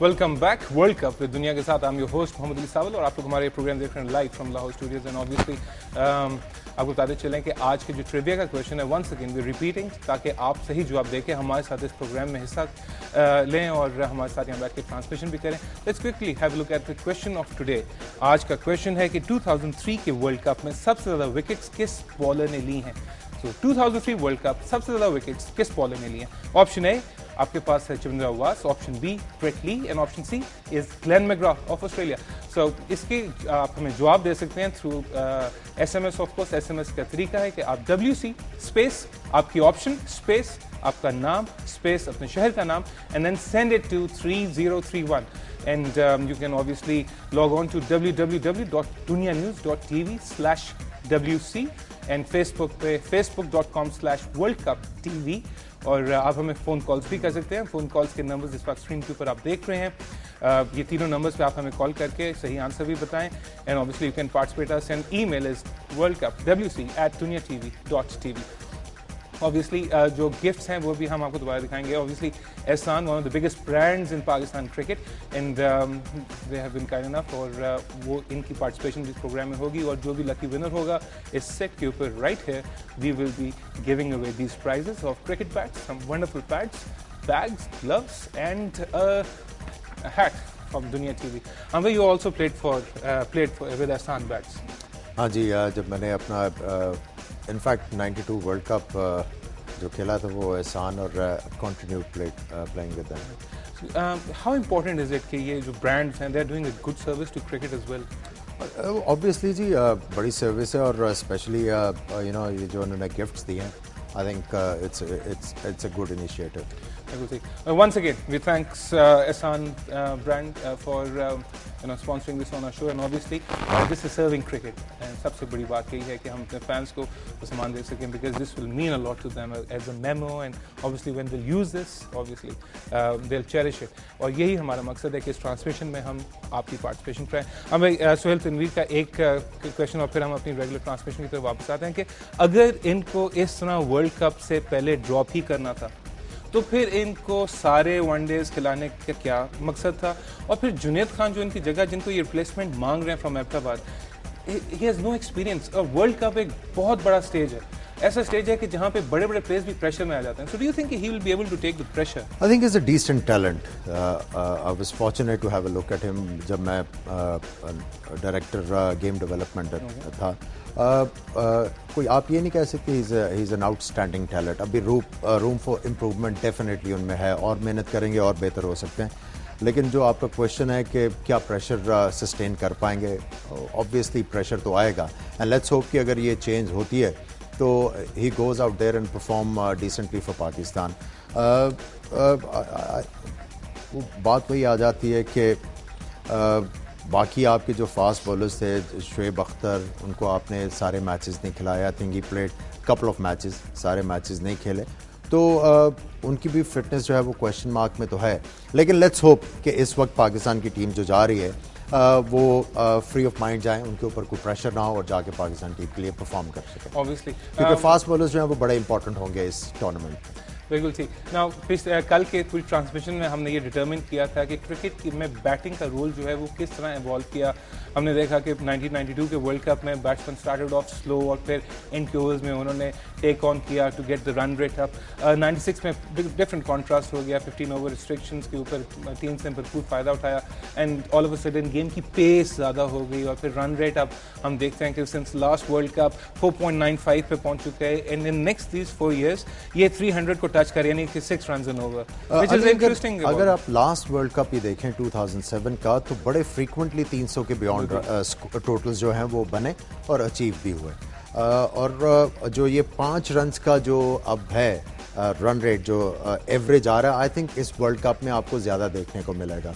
Welcome back World Cup with दुनिया के साथ। I am your host Mohammad Ali Sawal और आप लोग हमारे प्रोग्राम देख रहे हैं live from Lahore studios. And obviously आपको बताते चलें कि आज के जो ट्रिविया का क्वेश्चन है वंस अगेन वी रिपीटिंग, ताकि आप सही जवाब देके हमारे साथ इस प्रोग्राम में हिस्सा लें और हमारे साथ यहाँ बैठ के ट्रांसमिशन भी करें। Let's quickly have a look at the question of today. आज का क्वेश्चन है कि 2003 के वर्ल्ड कप में सबसे ज़्यादा विकेट्स किस बॉलर ने ली हैं। तो 2003 वर्ल्ड कप सबसे ज़्यादा विकेट्स किस बॉलर ने लिए हैं। ऑप्शन ए आपके पास है Chaminda Vaas, option B Brett Lee and option C is Glenn McGrath of Australia. So इसके आप हमें जवाब दे सकते हैं through SMS। Of course SMS का तरीका है कि आप WC स्पेस आपकी ऑप्शन स्पेस आपका नाम स्पेस अपने शहर का नाम and then send it to 3031 and you can obviously log on to www.dunianews.tv/WC and Facebook पे facebook.com/worldcuptv। और आप हमें फ़ोन कॉल्स भी कर सकते हैं। फ़ोन कॉल्स के नंबर्स इस वक्त स्क्रीन के ऊपर आप देख रहे हैं। ये तीनों नंबर्स पे आप हमें कॉल करके सही आंसर भी बताएं। And obviously you can participate us and email is worldcupwc@duniatv.tv। Obviously जो गिफ्ट्स हैं वो भी हम आपको दोबारा दिखाएंगे। Obviously Ehsan one of the biggest brands in Pakistan cricket and they have been kind enough, और वो इनकी पार्टिसिपेशन इस प्रोग्राम में होगी। और जो भी लकी विनर होगा इस सेट के ऊपर right here we will be giving away these prizes of cricket bats, some wonderful pads, bags, gloves and hat from Dunya TV। And you also played for with Ehsan Bats। हाँ जी, जब मैंने अपना in fact 92 world cup जो खेला था वो एहसान और continue playing with them. How important is it कि ये जो ब्रांड्स हैं they are doing a good service to cricket as well. Obviously जी बड़ी सर्विस है और स्पेशली यू नो ये जो उन्होंने गिफ्ट्स दिए हैं I think it's a good initiative. Once again, we thanks Ehsan brand for sponsoring this on our show, and obviously this is serving cricket. And सबसे बड़ी बात यही है कि हम अपने fans को सामान दे सकें because this will mean a lot to them as a memo, and obviously when they'll use this, obviously they'll cherish it. और यही हमारा मकसद है कि इस ट्रांसमिशन में हम आपकी पार्टिसिपेशन कराएं। हमें सोहेल तनवीर का एक क्वेश्चन और फिर हम अपनी रेगुलर ट्रांसमिशन की तरफ वापस आते हैं कि अगर इनको इस तरह वर्ल्ड कप से पहले ड्रॉप ही करना था तो फिर इनको सारे वनडेज खिलाने का क्या मकसद था। और फिर जुनैद खान जो इनकी जगह जिनको ये रिप्लेसमेंट मांग रहे हैं from Ahmedabad, he has no experience. और वर्ल्ड कप एक बहुत बड़ा स्टेज है, ऐसा स्टेज है कि जहाँ पे बड़े बड़े प्लेयर्स भी प्रेशर में आ जाते हैं। So do you think he will be able to take the pressure? I think is a decent talent. I was fortunate to have a look at him जब मैं डायरेक्टर गेम डेवलपमेंट था। कोई आप ये नहीं कह सकते he is an outstanding talent. अभी रूम फॉर इम्प्रूवमेंट डेफिनेटली उनमें है और मेहनत करेंगे और बेहतर हो सकते हैं। लेकिन जो आपका क्वेश्चन है कि क्या प्रेशर सस्टेन कर पाएंगे, ऑब्वियसली प्रेशर तो आएगा एंड लेट्स होप कि अगर ये चेंज होती है तो he goes out there and perform decently for Pakistan. वो बात वही आ जाती है कि बाकी आपके जो फास्ट बॉलर्स थे शुएब अख्तर, उनको आपने सारे मैचेस नहीं खिलाया। I think he played couple of matches, सारे मैचेस नहीं खेले, तो उनकी भी फिटनेस जो है वो क्वेश्चन मार्क में तो है। लेकिन लेट्स होप कि इस वक्त पाकिस्तान की टीम जो जा रही है वो फ्री ऑफ माइंड जाएं, उनके ऊपर कोई प्रेशर ना हो और जाके पाकिस्तान टीम के लिए परफॉर्म कर सकें। ऑब्वियसली क्योंकि फास्ट बॉलर्स जो हैं वो बड़े इंपॉर्टेंट होंगे इस टूर्नामेंट में। बिल्कुल ठीक। नाउ कल के पूरी ट्रांसमिशन में हमने ये डिटरमिन किया था कि क्रिकेट में बैटिंग का रोल जो है वो किस तरह इवॉल्व किया। हमने देखा कि 1992 के वर्ल्ड कप में बैट्समैन स्टार्टेड ऑफ स्लो और फिर एंड के ओवर्स में उन्होंने टेक ऑन किया to get the run rate up. 96 में डिफरेंट कॉन्ट्रास्ट हो गया, 15 ओवर रिस्ट्रिक्शंस के ऊपर टीम से भरपूर फ़ायदा उठाया and all of a sudden game की पेस ज़्यादा हो गई और फिर रन रेट अप हम देखते हैं कि सिंस लास्ट वर्ल्ड कप 4.95 पे पहुंच चुके हैं and in next these 4 years ये 300 को टच कर, यानी कि 6 runs in over, which is interesting। अगर आप लास्ट वर्ल्ड कप ही देखें 2007 का तो बड़े फ्रीक्वेंटली 300 के बियॉन्ड टोटल्स जो हैं वो बने और अचीव भी हुए। और जो ये 5 रन्स का जो अब है रन रेट जो एवरेज आ रहा है, आई थिंक इस वर्ल्ड कप में आपको ज़्यादा देखने को मिलेगा।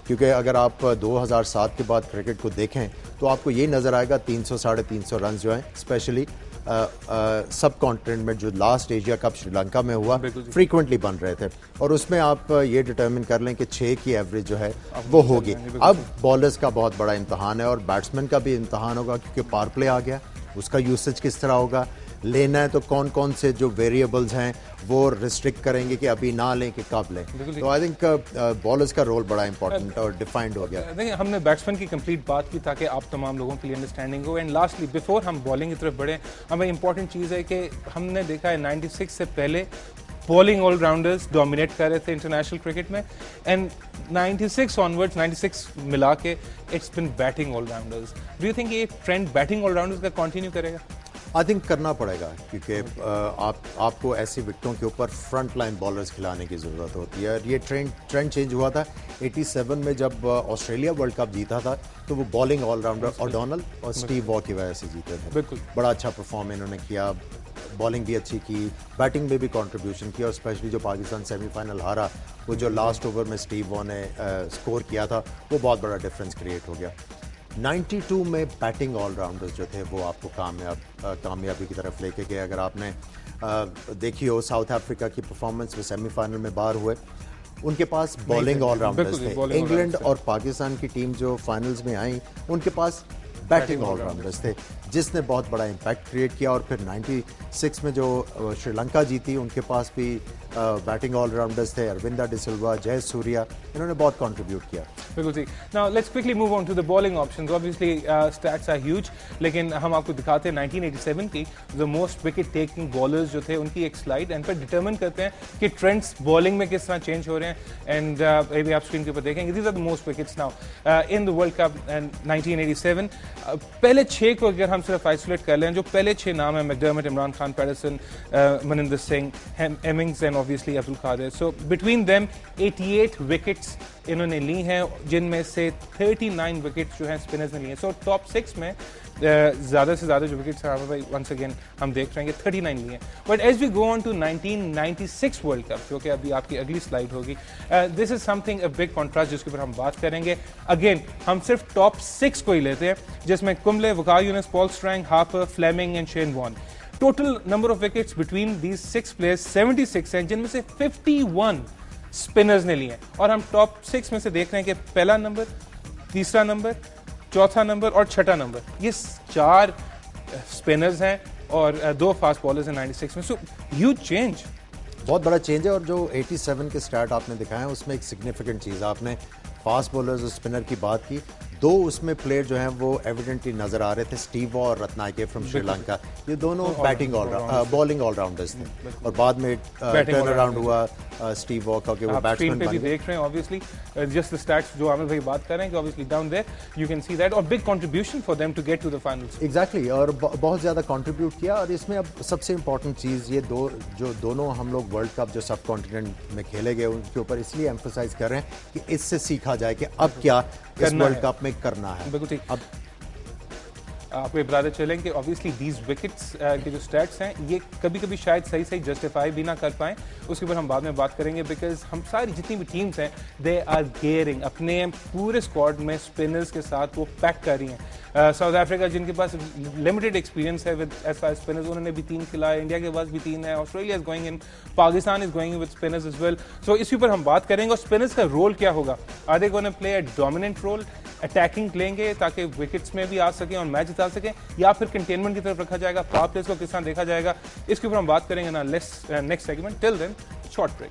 क्योंकि अगर आप 2007 के बाद क्रिकेट को देखें तो आपको ये नज़र आएगा 300-350 रन जो हैं स्पेशली सब कॉन्टिनेंट में जो लास्ट एशिया कप श्रीलंका में हुआ फ्रीक्वेंटली बन रहे थे। और उसमें आप ये डिटर्मिन कर लें कि 6 की एवरेज जो है वो होगी। अब बॉलर्स का बहुत बड़ा इम्तहान है और बैट्समैन का भी इम्तहान होगा क्योंकि पावर प्ले आ गया, उसका यूसेज किस तरह होगा, लेना है तो कौन कौन से जो वेरिएबल्स हैं वो रिस्ट्रिक्ट करेंगे कि अभी ना लें कि कब लें। तो आई थिंक बॉलर्स का रोल बड़ा इंपॉर्टेंट और डिफाइंड हो गया। देखिए हमने बैट्समैन की कंप्लीट बात की ताकि आप तमाम लोगों के लिए अंडरस्टैंडिंग हो। एंड लास्टली बिफोर हम बॉलिंग की तरफ बढ़े, हमें इंपॉर्टेंट चीज़ है कि हमने देखा है 96 से पहले बॉलिंग ऑलराउंडर्स डोमिनेट कर रहे थे इंटरनेशनल क्रिकेट में, एंड 96 ऑनवर्ड्स 96 मिला के it's been batting allrounders. Do you think ये ट्रेंड बैटिंग ऑलराउंडर्स का कंटिन्यू करेगा? आई थिंक करना पड़ेगा क्योंकि आपको ऐसी विकेटों के ऊपर फ्रंट लाइन बॉलर्स खिलाने की ज़रूरत होती है। और ये ट्रेंड चेंज हुआ था 87 में जब ऑस्ट्रेलिया वर्ल्ड कप जीता था, तो वो बॉलिंग ऑलराउंडर ओडोनल और स्टीव वॉ की वजह से जीते थे। बिल्कुल, बड़ा अच्छा परफॉर्म इन्होंने किया, बॉलिंग भी अच्छी की, बैटिंग में भी कंट्रीब्यूशन किया, और स्पेशली जो पाकिस्तान सेमीफाइनल हारा, वो जो लास्ट ओवर में स्टीव वॉ ने स्कोर किया था, वो बहुत बड़ा डिफरेंस क्रिएट हो गया। 92 में बैटिंग ऑलराउंडर्स जो थे वो आपको कामयाबी की तरफ लेके गए। अगर आपने देखी हो साउथ अफ्रीका की परफॉर्मेंस, वो सेमीफाइनल में बाहर हुए, उनके पास बॉलिंग ऑलराउंडर्स थे। इंग्लैंड और पाकिस्तान की टीम जो फाइनल्स में आई, उनके पास बैटिंग ऑलराउंडर्स थे, जिसने बहुत बड़ा इम्पैक्ट क्रिएट किया। और फिर 96 में जो श्रीलंका जीती, उनके पास भी बैटिंग ऑलराउंडर्स थे, अरविंदा डिसिल्वा, जय सूर्या, इन्होंने बहुत कंट्रीब्यूट किया। बिल्कुल ठीक। Now let's quickly move on to the bowling options. Obviously stats are huge, लेकिन हम आपको दिखाते हैं 1987 की the most wicket taking bowlers जो थे उनकी एक स्लाइड, एंड फिर डिटरमिन करते हैं कि ट्रेंड्स बॉलिंग में किस तरह चेंज हो रहे हैं। एंड अभी आप स्क्रीन के ऊपर देखेंगे, these are the most wickets now in the world cup 1987। पहले 6 को अगर हम सिर्फ आइसोलेट कर लें, जो पहले 6 नाम हैं, McDermott, Imran Khan, Patterson, Maninder Singh, Hemmings and obviously Abdul Qadir. So between them 88 wickets इन्होंने ली हैं, जिनमें से 39 विकेट्स जो हैं स्पिनर्स ने ली हैं। सो टॉप 6 में ज़्यादा से ज़्यादा जो विकेट्स हैं भाई वंस अगेन हम देख रहे हैं कि 39 लिए हैं। But as we go on to 1996 world cup, जो कि अभी आपकी अगली स्लाइड होगी, this is something a big contrast जिसके ऊपर हम बात करेंगे। अगेन हम सिर्फ टॉप 6 को ही लेते हैं, जिसमें Kumble, Waqar Younis, Paul Strang, Harper, Fleming and Shane Warne. Total number of wickets between these 6 players 76 हैं, जिनमें से 51 स्पिनर्स ने लिए हैं। और हम टॉप 6 में से देख रहे हैं कि पहला नंबर, तीसरा नंबर, चौथा नंबर और छठा नंबर, ये 4 स्पिनर्स हैं और 2 फास्ट बॉलर्स हैं 96 में। सो ह्यूज चेंज, बहुत बड़ा चेंज है। और जो 87 के स्टार्ट आपने दिखाए हैं, उसमें एक सिग्निफिकेंट चीज़, आपने फास्ट बॉलर्स और स्पिनर की बात की, 2 उसमें प्लेयर जो हैं वो एविडेंटली नजर आ रहे थे, स्टीव वॉ और रत्नायके फ्रॉम श्रीलंका। ये दोनों बॉलिंग ऑलराउंडर्स थे, और बाद में टर्न अराउंड हुआ स्टीव वॉ का कि वो बैट्समैन पे भी देख रहे हैं। ऑब्वियसली जस्ट द स्टैट्स जो आमिर भाई बात कर रहे हैं कि obviously down there you can see that, और big contribution for them to get to the finals. Exactly, और बहुत ज़्यादा कंट्रीब्यूट किया। और इसमें अब सबसे इंपॉर्टेंट चीज़, ये दोनों हम लोग वर्ल्ड कप जो सब कॉन्टिनेंट में खेले गए, उनके ऊपर इसलिए एम्फोसाइज कर रहे हैं कि इससे सीखा जाए कि अब क्या इस वर्ल्ड कप में करना है। बिल्कुल ठीक। अब आपको ये बताते चलें कि ऑब्वियसली दीज विकेट्स के जो स्टैट्स हैं, ये कभी कभी शायद सही जस्टिफाई भी ना कर पाएँ, उसके ऊपर हम बाद में बात करेंगे। बिकॉज हम सारी जितनी भी टीम्स हैं, दे आर गेयरिंग, अपने पूरे स्क्वाड में स्पिनर्स के साथ वो पैक कर रही हैं। साउथ अफ्रीका जिनके पास लिमिटेड एक्सपीरियंस है विद एज फार स्पिनर्स, उन्होंने भी 3 खिलाए, इंडिया के पास भी 3 है, Australia is going in, Pakistan is going with spinners as well. So इसी पर हम बात करेंगे। और स्पिनर्स का रोल क्या होगा? Are they gonna play a dominant role, attacking लेंगे ताकि विकेट्स में भी आ सकें और मैच जिता सकें, या फिर कंटेनमेंट की तरफ रखा जाएगा, पावर प्लेस को किस तरह देखा जाएगा, इसके ऊपर हम बात करेंगे ना next segment. Till then short break.